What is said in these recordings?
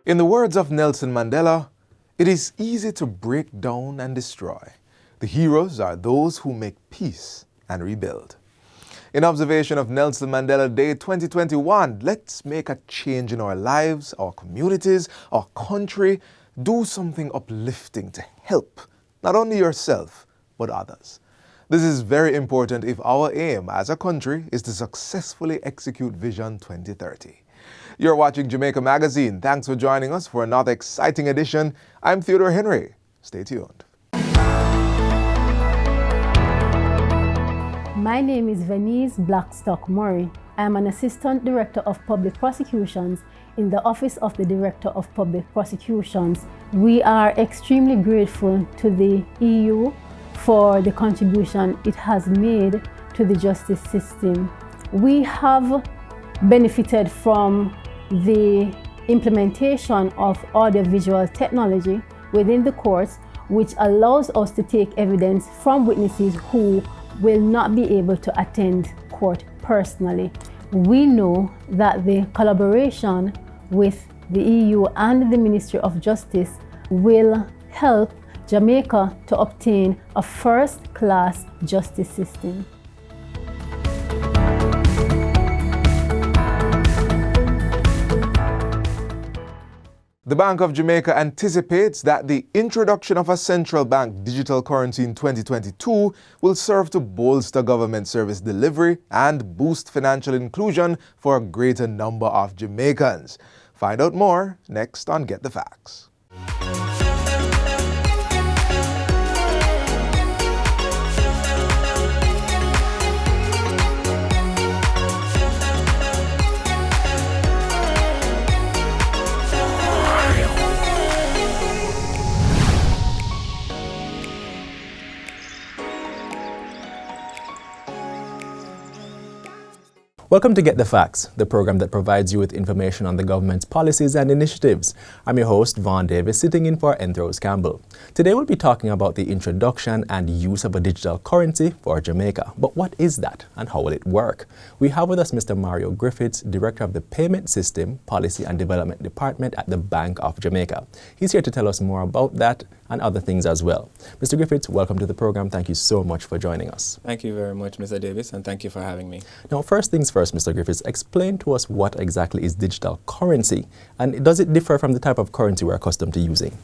In the words of Nelson Mandela, it is easy to break down and destroy. The heroes are those who make peace and rebuild. In observation of Nelson Mandela Day 2021, let's make a change in our lives, our communities, our country. Do something uplifting to help not only yourself, but others. This is very important if our aim as a country is to successfully execute Vision 2030. You're watching Jamaica Magazine. Thanks for joining us for another exciting edition. I'm Theodore Henry. Stay tuned. My name is Venice Blackstock Murray. I am an Assistant Director of Public Prosecutions in the Office of the Director of Public Prosecutions. We are extremely grateful to the EU for the contribution it has made to the justice system. We have benefited from the implementation of audiovisual technology within the courts, which allows us to take evidence from witnesses who will not be able to attend court personally. We know that the collaboration with the EU and the Ministry of Justice will help Jamaica to obtain a first-class justice system. The Bank of Jamaica anticipates that the introduction of a central bank digital currency in 2022 will serve to bolster government service delivery and boost financial inclusion for a greater number of Jamaicans. Find out more next on Get the Facts. Welcome to Get the Facts, the program that provides you with information on the government's policies and initiatives. I'm your host, Vaughn Davis, sitting in for Enthros Campbell. Today we'll be talking about the introduction and use of a digital currency for Jamaica. But what is that and how will it work? We have with us Mr. Mario Griffiths, Director of the Payment System, Policy and Development Department at the Bank of Jamaica. He's here to tell us more about that and other things as well. Mr. Griffiths, welcome to the program. Thank you so much for joining us. Thank you very much, Mr. Davis, and thank you for having me. Now, first things first, Mr. Griffiths, explain to us what exactly is digital currency, and does it differ from the type of currency we're accustomed to using?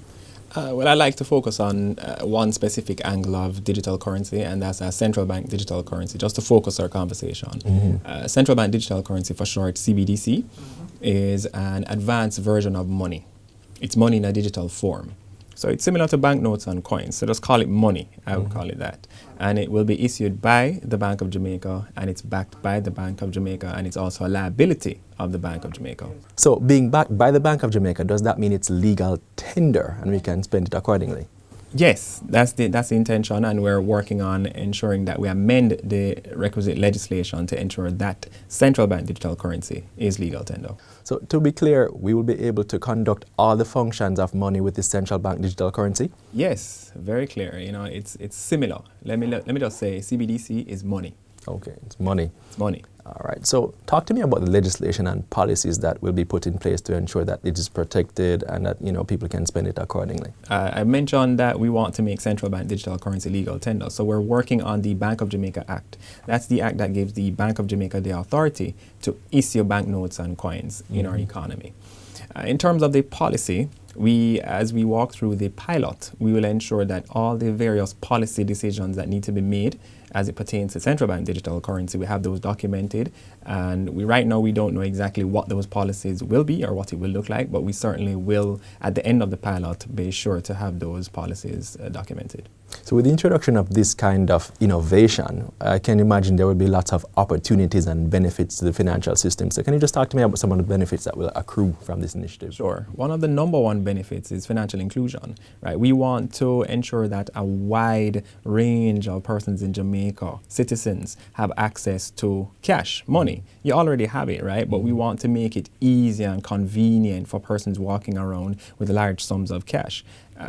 Well, I like to focus on one specific angle of digital currency, and that's a central bank digital currency, just to focus our conversation. Central bank digital currency, for short, CBDC, is an advanced version of money. It's money in a digital form. So it's similar to banknotes and coins, so just call it money, I would call it that. And it will be issued by the Bank of Jamaica, and it's backed by the Bank of Jamaica, and it's also a liability of the Bank of Jamaica. So being backed by the Bank of Jamaica, does that mean it's legal tender and we can spend it accordingly? Yes, that's the intention, and we're working on ensuring that we amend the requisite legislation to ensure that central bank digital currency is legal tender. So to be clear, we will be able to conduct all the functions of money with the central bank digital currency? Yes, very clear. You know, it's similar. Let me just say CBDC is money. Okay, it's money. It's money. All right. So talk to me about the legislation and policies that will be put in place to ensure that it is protected and that, you know, people can spend it accordingly. I mentioned that we want to make central bank digital currency legal tender. So we're working on the Bank of Jamaica Act. That's the act that gives the Bank of Jamaica the authority to issue banknotes and coins in our economy. In terms of the policy, as we walk through the pilot, we will ensure that all the various policy decisions that need to be made as it pertains to central bank digital currency, we have those documented. And right now we don't know exactly what those policies will be or what it will look like, but we certainly will, at the end of the pilot, be sure to have those policies documented. So with the introduction of this kind of innovation, I can imagine there will be lots of opportunities and benefits to the financial system. So can you just talk to me about some of the benefits that will accrue from this initiative? Sure. One of the number one benefits is financial inclusion, right? We want to ensure that a wide range of persons in Jamaica, citizens, have access to cash, money. You already have it, right? But we want to make it easy and convenient for persons walking around with large sums of cash.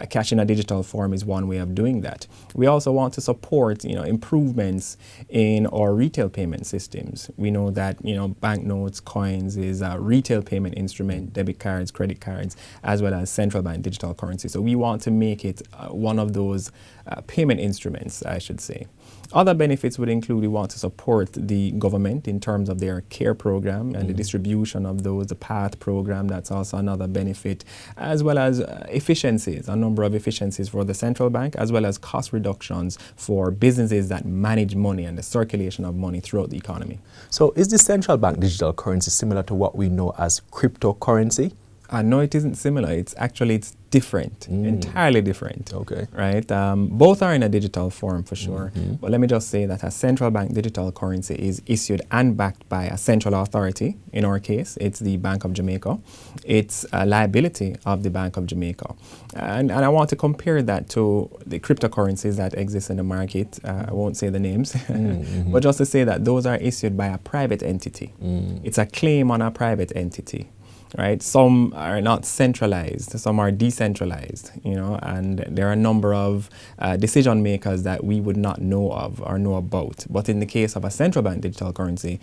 cash in a digital form is one way of doing that. We also want to support, improvements in our retail payment systems. We know that, banknotes, coins is a retail payment instrument, debit cards, credit cards, as well as central bank digital currency. So we want to make it one of those payment instruments, I should say. Other benefits would include we want to support the government in terms of their CARE program and the distribution of those, the PATH program, that's also another benefit, as well as efficiencies, a number of efficiencies for the central bank, as well as cost reductions for businesses that manage money and the circulation of money throughout the economy. So is the central bank digital currency similar to what we know as cryptocurrency? No, it isn't similar. It's different, entirely different. Okay. Right? Both are in a digital form for sure. But let me just say that a central bank digital currency is issued and backed by a central authority. In our case, it's the Bank of Jamaica. It's a liability of the Bank of Jamaica. And I want to compare that to the cryptocurrencies that exist in the market. I won't say the names, but just to say that those are issued by a private entity. It's a claim on a private entity. Right, some are not centralized, some are decentralized, and there are a number of decision makers that we would not know of or know about. But in the case of a central bank digital currency,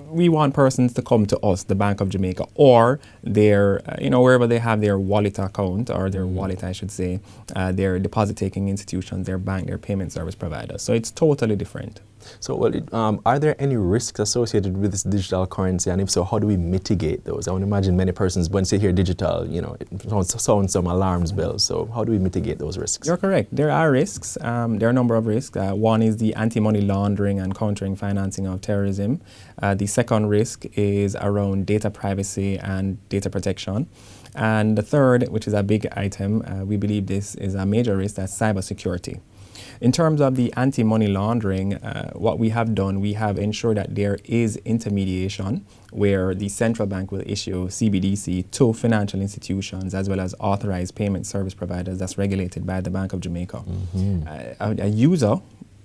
we want persons to come to us, the Bank of Jamaica, or their, wherever they have their wallet account, or their wallet, I should say, their deposit-taking institutions, their bank, their payment service providers. So it's totally different. So, are there any risks associated with this digital currency? And if so, how do we mitigate those? I would imagine many persons, when they hear digital, it sounds some alarms bells. So how do we mitigate those risks? You're correct. There are risks. There are a number of risks. One is the anti-money laundering and countering financing of terrorism. The second risk is around data privacy and data protection. And the third, which is a big item, we believe this is a major risk, that's cybersecurity. In terms of the anti-money laundering, what we have done, we have ensured that there is intermediation where the central bank will issue CBDC to financial institutions as well as authorized payment service providers that's regulated by the Bank of Jamaica. A user,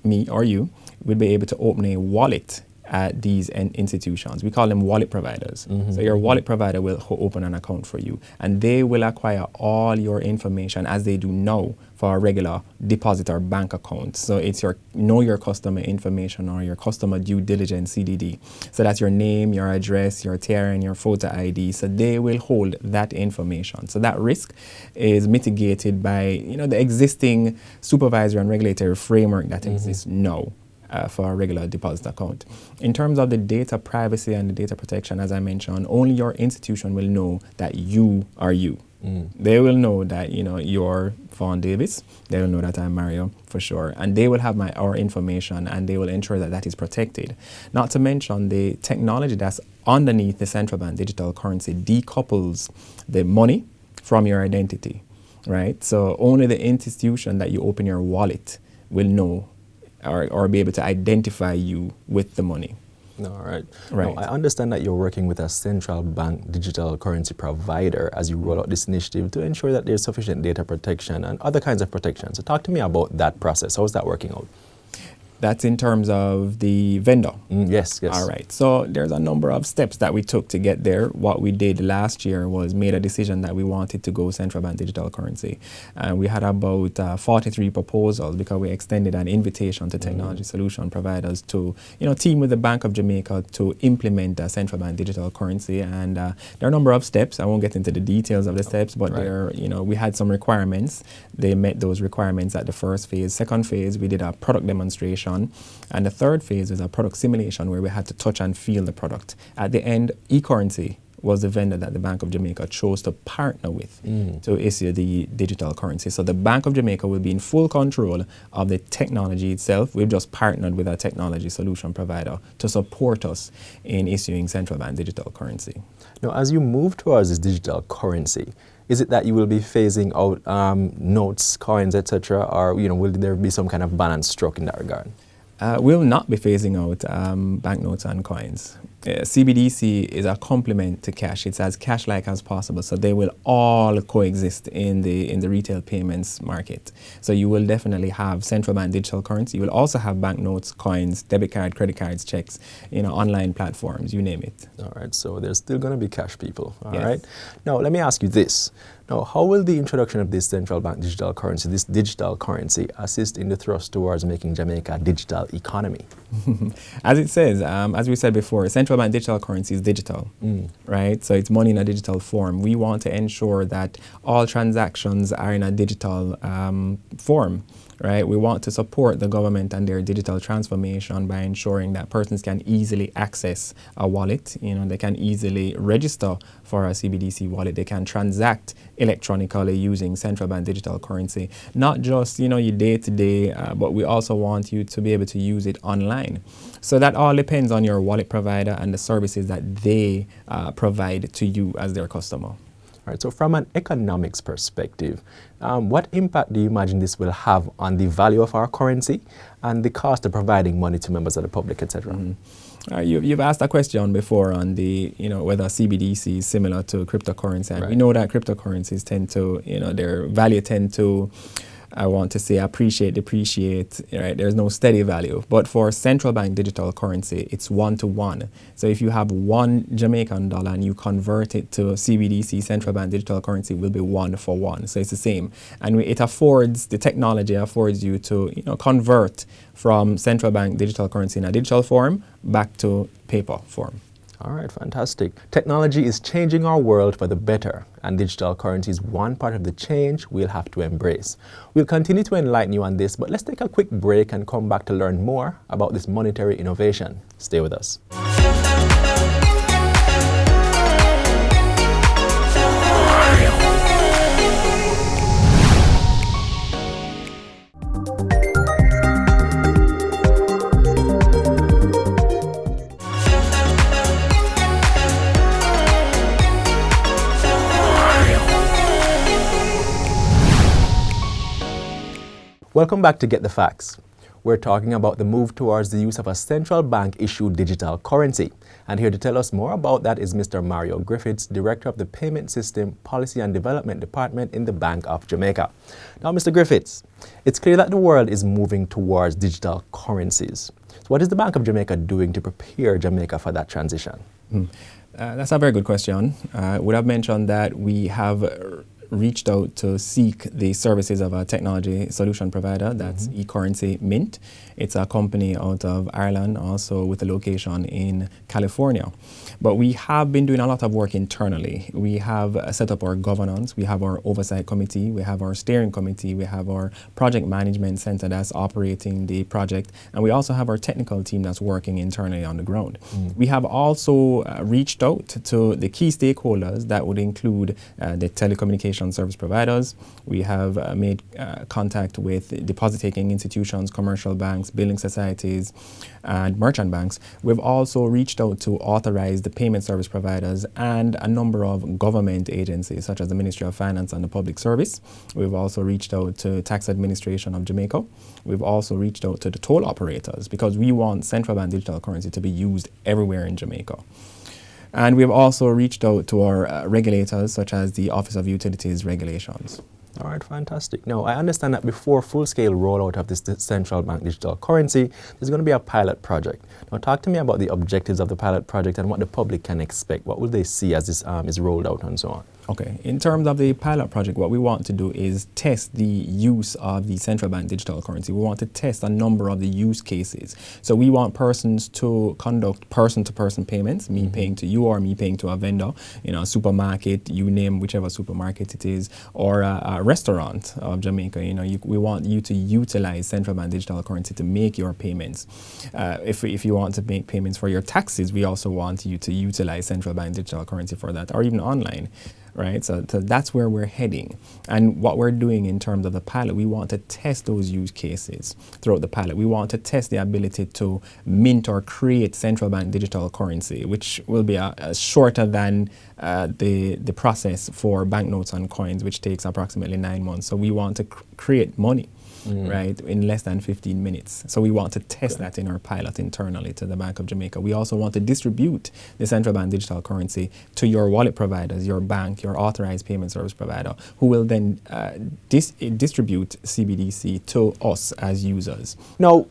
me or you, will be able to open a wallet at these institutions. We call them wallet providers. So your wallet provider will open an account for you, and they will acquire all your information as they do now for a regular deposit or bank account. So it's your know your customer information, or your customer due diligence, CDD. So that's your name, your address, your TRN, your photo ID. So they will hold that information. So that risk is mitigated by the existing supervisory and regulatory framework that exists now. For a regular deposit account. In terms of the data privacy and the data protection, as I mentioned, only your institution will know that you are you. They will know that you're Vaughn Davis. They will know that I'm Mario for sure, and they will have our information, and they will ensure that that is protected. Not to mention the technology that's underneath the central bank digital currency decouples the money from your identity, right? So only the institution that you open your wallet will know or be able to identify you with the money. All right. Now, I understand that you're working with a central bank digital currency provider as you roll out this initiative to ensure that there's sufficient data protection and other kinds of protection. So talk to me about that process. How is that working out? That's in terms of the vendor. Yes. All right. So there's a number of steps that we took to get there. What we did last year was made a decision that we wanted to go central bank digital currency. And we had about 43 proposals because we extended an invitation to technology solution providers to, team with the Bank of Jamaica to implement a central bank digital currency. And there are a number of steps. I won't get into the details of the steps, but we had some requirements. They met those requirements at the first phase. Second phase, we did a product demonstration. And the third phase is a product simulation where we had to touch and feel the product. At the end, eCurrency was the vendor that the Bank of Jamaica chose to partner with to issue the digital currency. So the Bank of Jamaica will be in full control of the technology itself. We've just partnered with a technology solution provider to support us in issuing central bank digital currency. Now, as you move towards this digital currency, is it that you will be phasing out notes, coins, etc., or will there be some kind of balance struck in that regard? We'll not be phasing out banknotes and coins. CBDC is a complement to cash. It's as cash-like as possible, so they will all coexist in the retail payments market. So you will definitely have central bank digital currency. You will also have banknotes, coins, debit card, credit cards, checks, online platforms, you name it. All right, so there's still going to be cash, people. All Yes. right. Now, let me ask you this. Now, how will the introduction of this central bank digital currency, this digital currency, assist in the thrust towards making Jamaica a digital economy? As it says, as we said before, central bank digital currency is digital, right? So it's money in a digital form. We want to ensure that all transactions are in a digital form, right? We want to support the government and their digital transformation by ensuring that persons can easily access a wallet. They can easily register for a CBDC wallet. They can transact electronically using central bank digital currency. Not just, your day-to-day, but we also want you to be able to use it online. So that all depends on your wallet provider and the services that they provide to you as their customer. All right, so from an economics perspective, what impact do you imagine this will have on the value of our currency and the cost of providing money to members of the public, etc.? You've asked a question before on the, whether CBDC is similar to cryptocurrency. And we know that cryptocurrencies tend to, their value tend to, I want to say, appreciate, depreciate, right? There's no steady value. But for central bank digital currency, it's 1-to-1. So if you have $1 Jamaican and you convert it to CBDC, central bank digital currency, will be 1-for-1. So it's the same. And the technology affords you to, convert from central bank digital currency in a digital form back to paper form. All right, fantastic. Technology is changing our world for the better, and digital currency is one part of the change we'll have to embrace. We'll continue to enlighten you on this, but let's take a quick break and come back to learn more about this monetary innovation. Stay with us. Welcome back to Get the Facts. We're talking about the move towards the use of a central bank-issued digital currency. And here to tell us more about that is Mr. Mario Griffiths, Director of the Payment System Policy and Development Department in the Bank of Jamaica. Now, Mr. Griffiths, it's clear that the world is moving towards digital currencies. So what is the Bank of Jamaica doing to prepare Jamaica for that transition? That's a very good question. I would have mentioned that we have reached out to seek the services of a technology solution provider, that's eCurrency Mint. It's a company out of Ireland, also with a location in California. But we have been doing a lot of work internally. We have set up our governance, we have our oversight committee, we have our steering committee, we have our project management center that's operating the project, and we also have our technical team that's working internally on the ground. We have also reached out to the key stakeholders that would include the telecommunication service providers. We have made contact with deposit-taking institutions, commercial banks, building societies, and merchant banks. We've also reached out to authorized payment service providers and a number of government agencies, such as the Ministry of Finance and the Public Service. We've also reached out to Tax Administration of Jamaica. We've also reached out to the toll operators because we want central bank digital currency to be used everywhere in Jamaica. And we've also reached out to our regulators, such as the Office of Utilities Regulations. All right, fantastic. Now, I understand that before full-scale rollout of this central bank digital currency, there's going to be a pilot project. Now, talk to me about the objectives of the pilot project and what the public can expect. What will they see as this is rolled out and so on? Okay, in terms of the pilot project, what we want to do is test the use of the central bank digital currency. We want to test a number of the use cases. So we want persons to conduct person-to-person payments, me paying to you or me paying to a vendor, a supermarket, you name whichever supermarket it is, or a restaurant of Jamaica. We want you to utilize central bank digital currency to make your payments. If you want to make payments for your taxes, we also want you to utilize central bank digital currency for that, or even online. Right, so that's where we're heading. And what we're doing in terms of the pilot, we want to test those use cases throughout the pilot. We want to test the ability to mint or create central bank digital currency, which will be shorter than the process for banknotes and coins, which takes approximately 9 months. So we want to create money. right, in less than 15 minutes. So we want to test that in our pilot internally to the Bank of Jamaica. We also want to distribute the central bank digital currency to your wallet providers, your bank, your authorized payment service provider, who will then distribute CBDC to us as users. Now,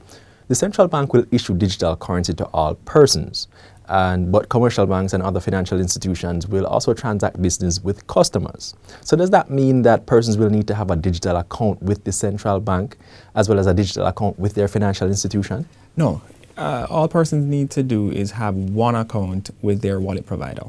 the central bank will issue digital currency to all persons, but commercial banks and other financial institutions will also transact business with customers. So does that mean that persons will need to have a digital account with the central bank as well as a digital account with their financial institution? No. All persons need to do is have one account with their wallet provider.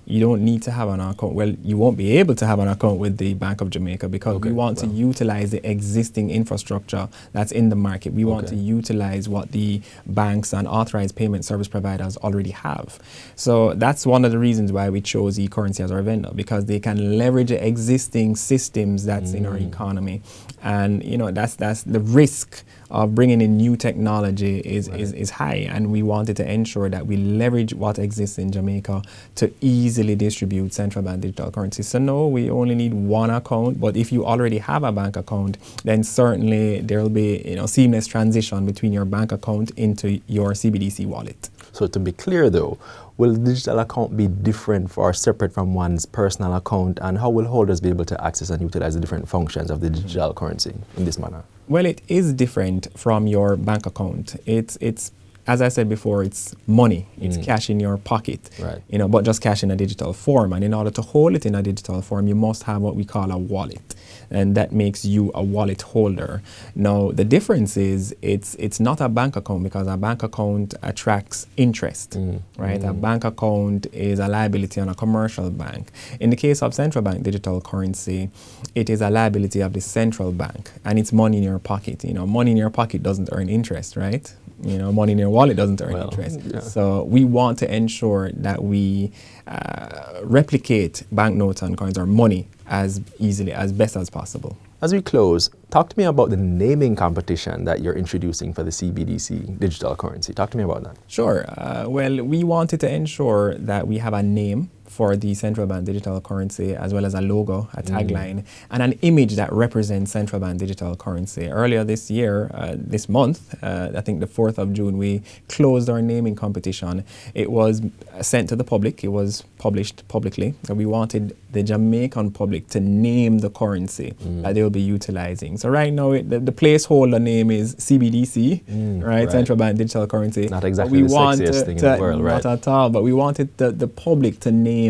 You don't need to have an account. Well, you won't be able to have an account with the Bank of Jamaica because we want to utilize the existing infrastructure that's in the market. We want to utilize what the banks and authorized payment service providers already have. So that's one of the reasons why we chose eCurrency as our vendor, because they can leverage the existing systems that's in our economy. And that's the risk of bringing in new technology is high, and we wanted to ensure that we leverage what exists in Jamaica to easily distribute central bank digital currency. So no, we only need one account, but if you already have a bank account, then certainly there will be seamless transition between your bank account into your CBDC wallet. So to be clear though, will the digital account be different or separate from one's personal account, and how will holders be able to access and utilize the different functions of the digital currency in this manner? Well, it is different from your bank account. It's as I said before, it's money. It's cash in your pocket, but just cash in a digital form. And in order to hold it in a digital form, you must have what we call a wallet, and that makes you a wallet holder. Now, the difference is it's not a bank account, because a bank account attracts interest, right? A bank account is a liability on a commercial bank. In the case of central bank digital currency, it is a liability of the central bank, and it's money in your pocket. Money in your pocket doesn't earn interest, right? Money in your wallet doesn't earn interest. Yeah. So we want to ensure that we replicate banknotes and coins or money as easily, as best as possible. As we close, talk to me about the naming competition that you're introducing for the CBDC digital currency. Talk to me about that. Sure. Well, we wanted to ensure that we have a name for the central bank digital currency, as well as a logo, a tagline, and an image that represents central bank digital currency. Earlier this year, this month, I think the 4th of June, we closed our naming competition. It was sent to the public. It was published publicly. And we wanted the Jamaican public to name the currency that they will be utilizing. So right now, the placeholder name is CBDC, right? Central bank digital currency. Not exactly the sexiest thing in the world, right? Not at all, but we wanted the public to name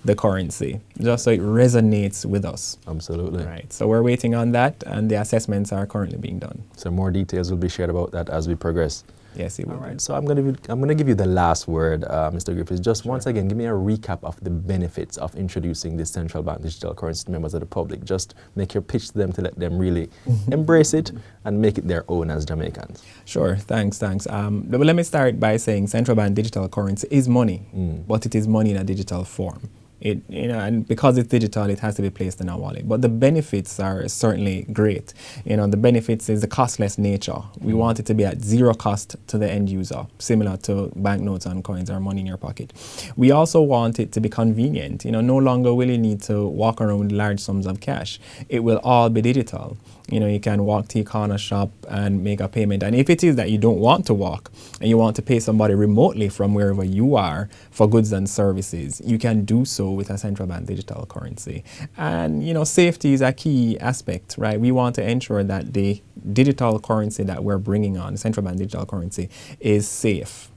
the currency, just so it resonates with us. Absolutely. Right. So we're waiting on that, and the assessments are currently being done. So more details will be shared about that as we progress. Yes, it will. All right. So I'm going to give you the last word, Mr. Griffiths. Just once again, give me a recap of the benefits of introducing this central bank digital currency to members of the public. Just make your pitch to them to let them really embrace it and make it their own as Jamaicans. Sure. Thanks. But let me start by saying central bank digital currency is money, but it is money in a digital form. And because it's digital, it has to be placed in our wallet. But the benefits are certainly great. The benefits is the costless nature. We want it to be at zero cost to the end user, similar to banknotes and coins or money in your pocket. We also want it to be convenient. No longer will you need to walk around with large sums of cash. It will all be digital. You can walk to a corner shop and make a payment. And if it is that you don't want to walk and you want to pay somebody remotely from wherever you are for goods and services, you can do so with a central bank digital currency. And, safety is a key aspect, right? We want to ensure that the digital currency that we're bringing on, central bank digital currency, is safe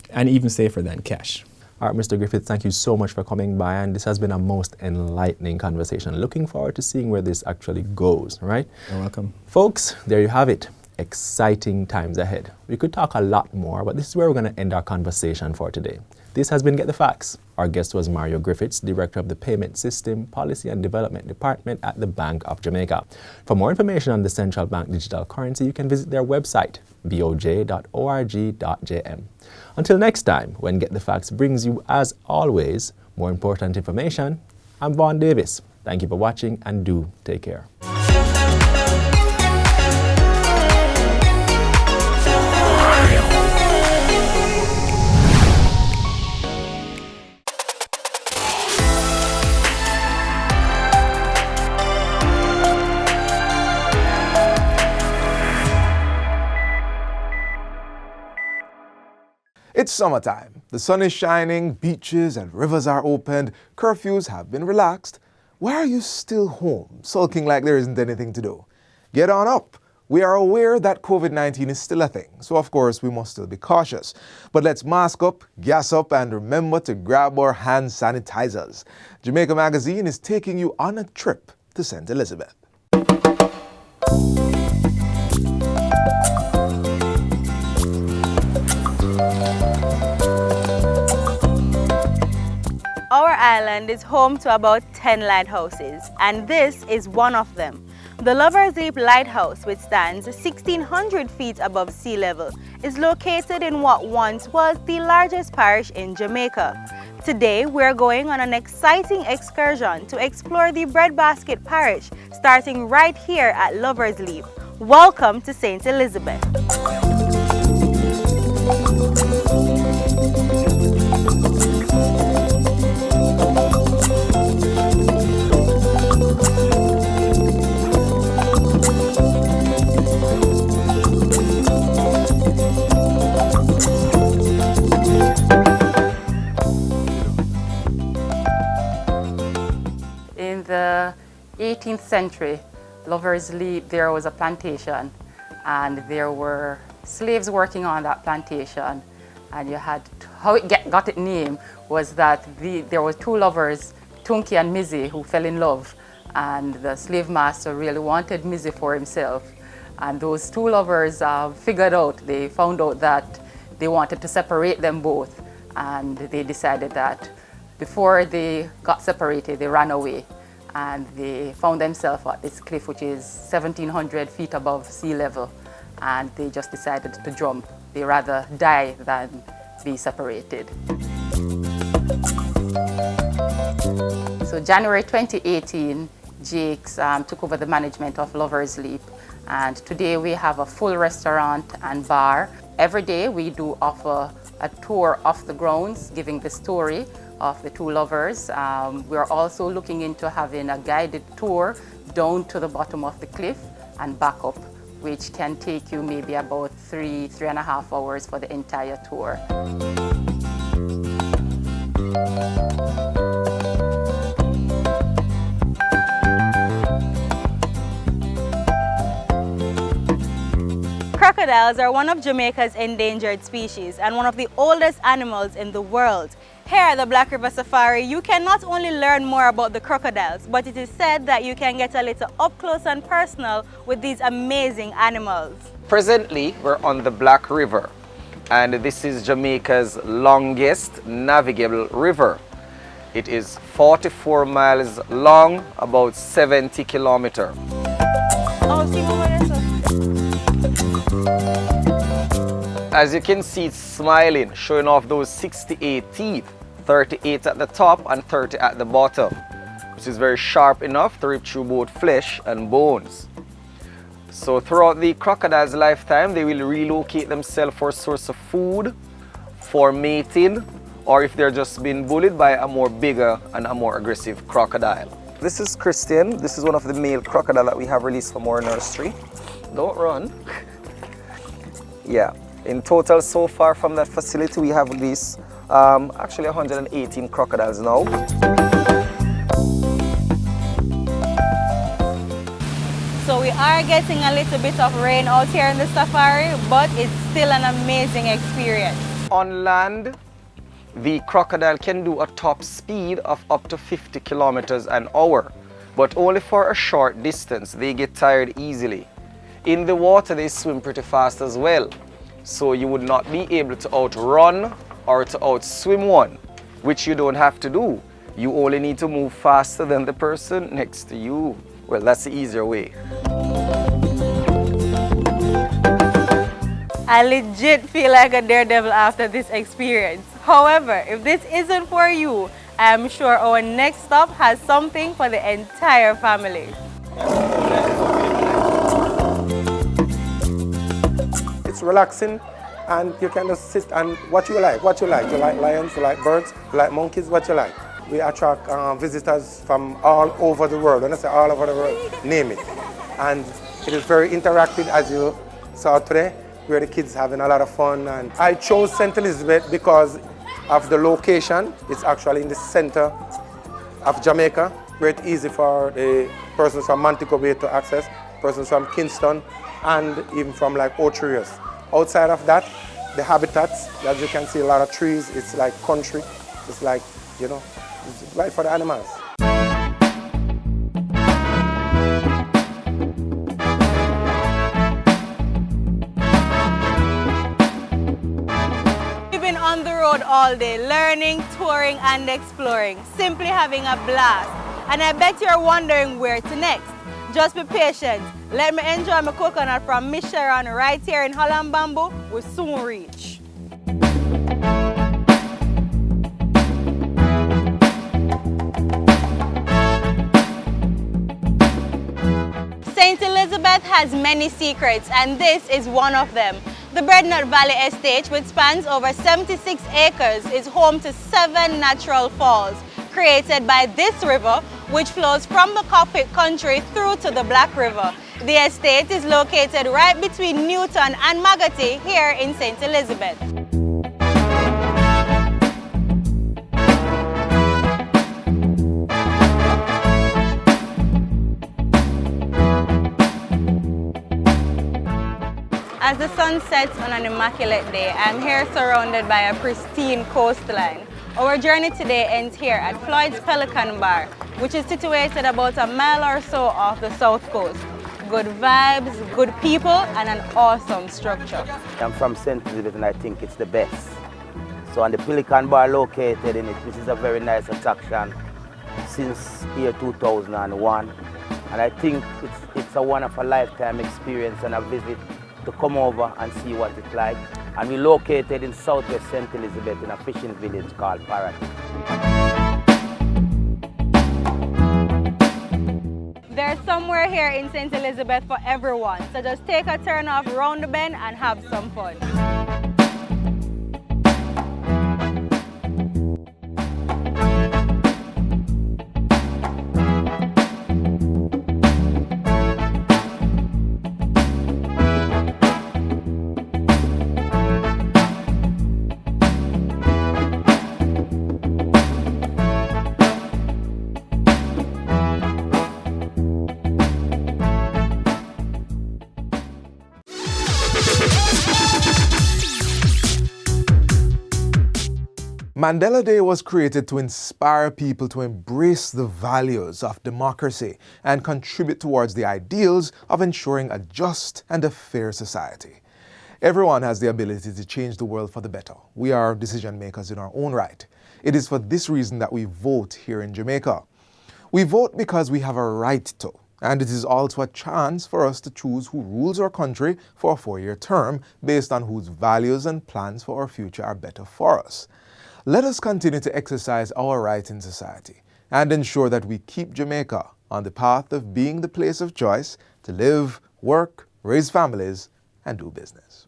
and even safer than cash. All right, Mr. Griffith, thank you so much for coming by, and this has been a most enlightening conversation. Looking forward to seeing where this actually goes, right? You're welcome. Folks, there you have it. Exciting times ahead. We could talk a lot more, but this is where we're going to end our conversation for today. This has been Get the Facts. Our guest was Mario Griffiths, Director of the Payment System, Policy and Development Department at the Bank of Jamaica. For more information on the central bank digital currency, you can visit their website, boj.org.jm. Until next time, when Get the Facts brings you, as always, more important information, I'm Vaughn Davis. Thank you for watching, and do take care. It's summertime. The sun is shining, beaches and rivers are opened, curfews have been relaxed. Why are you still home, sulking like there isn't anything to do? Get on up. We are aware that COVID-19 is still a thing, so of course we must still be cautious. But let's mask up, gas up, and remember to grab our hand sanitizers. Jamaica Magazine is taking you on a trip to St. Elizabeth. Our island is home to about 10 lighthouses, and this is one of them. The Lover's Leap Lighthouse, which stands 1,600 feet above sea level, is located in what once was the largest parish in Jamaica. Today, we're going on an exciting excursion to explore the Breadbasket Parish, starting right here at Lover's Leap. Welcome to St. Elizabeth. In the 18th century, Lover's Leap, there was a plantation, and there were slaves working on that plantation. And you had, how it got its name was that there were two lovers, Tunky and Mizzy, who fell in love. And the slave master really wanted Mizzy for himself. And those two lovers they found out that they wanted to separate them both. And they decided that before they got separated, they ran away. And they found themselves at this cliff, which is 1,700 feet above sea level. And they just decided to jump. They rather die than be separated. So January 2018, Jakes took over the management of Lover's Leap. And today we have a full restaurant and bar. Every day we do offer a tour of the grounds, giving the story of the two lovers. We're also looking into having a guided tour down to the bottom of the cliff and back up, which can take you maybe about 3.5 hours for the entire tour. Crocodiles are one of Jamaica's endangered species and one of the oldest animals in the world. Here at the Black River Safari, you can not only learn more about the crocodiles, but it is said that you can get a little up close and personal with these amazing animals. Presently, we're on the Black River, and this is Jamaica's longest navigable river. It is 44 miles long, about 70 kilometers. As you can see, it's smiling, showing off those 68 teeth, 38 at the top and 30 at the bottom, which is very sharp enough to rip through both flesh and bones. So throughout the crocodile's lifetime, they will relocate themselves for a source of food, for mating, or if they're just being bullied by a more bigger and a more aggressive crocodile. This is Christian. This is one of the male crocodile that we have released from our nursery. Don't run. Yeah. In total, so far from that facility, we have released actually 118 crocodiles now. So we are getting a little bit of rain out here in the safari, but it's still an amazing experience. On land, the crocodile can do a top speed of up to 50 kilometers an hour, but only for a short distance. They get tired easily. In the water, they swim pretty fast as well. So you would not be able to outrun or to outswim one, which you don't have to do. You only need to move faster than the person next to you. Well, that's the easier way. I legit feel like a daredevil after this experience. However, if this isn't for you, I am sure our next stop has something for the entire family. It's relaxing, and you can just sit and what you like. You like lions, you like birds, you like monkeys, what you like. We attract visitors from all over the world. When I say all over the world, name it. And it is very interactive, as you saw today. where the kids having a lot of fun. And I chose St. Elizabeth because of the location. It's actually in the center of Jamaica, where it's easy for the persons from Montego Bay to access, persons from Kingston, and even from like Ocho. Outside of that, the habitats, as you can see, a lot of trees. It's like country. It's like, you know, it's right for the animals. We've been on the road all day, learning, touring, and exploring, simply having a blast. And I bet you're wondering where to next. Just be patient. Let me enjoy my coconut from Miss Sharon right here in Holland Bamboo. We'll soon reach. St. Elizabeth has many secrets, and this is one of them. The Breadnut Valley Estate, which spans over 76 acres, is home to 7 natural falls created by this river, which flows from the Cockpit country through to the Black River. The estate is located right between Newton and Magotty here in St. Elizabeth. As the sun sets on an immaculate day, I'm here surrounded by a pristine coastline. Our journey today ends here at Floyd's Pelican Bar, which is situated about a mile or so off the south coast. Good vibes, good people, and an awesome structure. I'm from St. Elizabeth and I think it's the best. So on the Pelican Bar located in it, which is a very nice attraction since year 2001. And I think it's a one-of-a-lifetime experience and a visit to come over and see what it's like. And we're located in southwest St. Elizabeth in a fishing village called Parrot. There's somewhere here in St. Elizabeth for everyone, so just take a turn off round the bend and have some fun. Mandela Day was created to inspire people to embrace the values of democracy and contribute towards the ideals of ensuring a just and a fair society. Everyone has the ability to change the world for the better. We are decision makers in our own right. It is for this reason that we vote here in Jamaica. We vote because we have a right to, and it is also a chance for us to choose who rules our country for a 4-year term based on whose values and plans for our future are better for us. Let us continue to exercise our right in society and ensure that we keep Jamaica on the path of being the place of choice to live, work, raise families, and do business.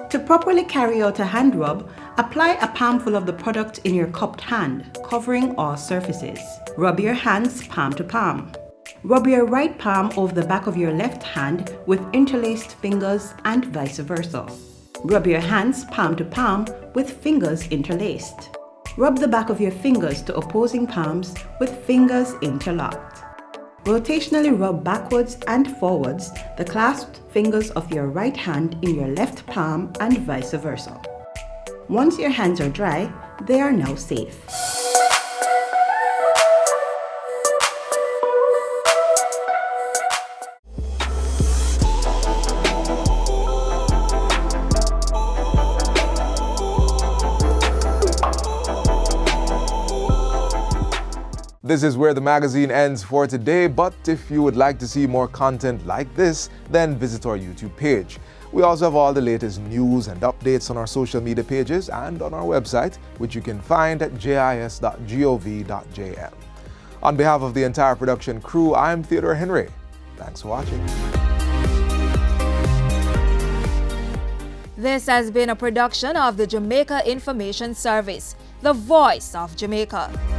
To properly carry out a hand rub, apply a palmful of the product in your cupped hand, covering all surfaces. Rub your hands palm to palm. Rub your right palm over the back of your left hand with interlaced fingers and vice versa. Rub your hands palm to palm with fingers interlaced. Rub the back of your fingers to opposing palms with fingers interlocked. Rotationally rub backwards and forwards the clasped fingers of your right hand in your left palm and vice versa. Once your hands are dry, they are now safe. This is where the magazine ends for today, but if you would like to see more content like this, then visit our YouTube page. We also have all the latest news and updates on our social media pages and on our website, which you can find at jis.gov.jm. On behalf of the entire production crew, I'm Theodore Henry. Thanks for watching. This has been a production of the Jamaica Information Service, the voice of Jamaica.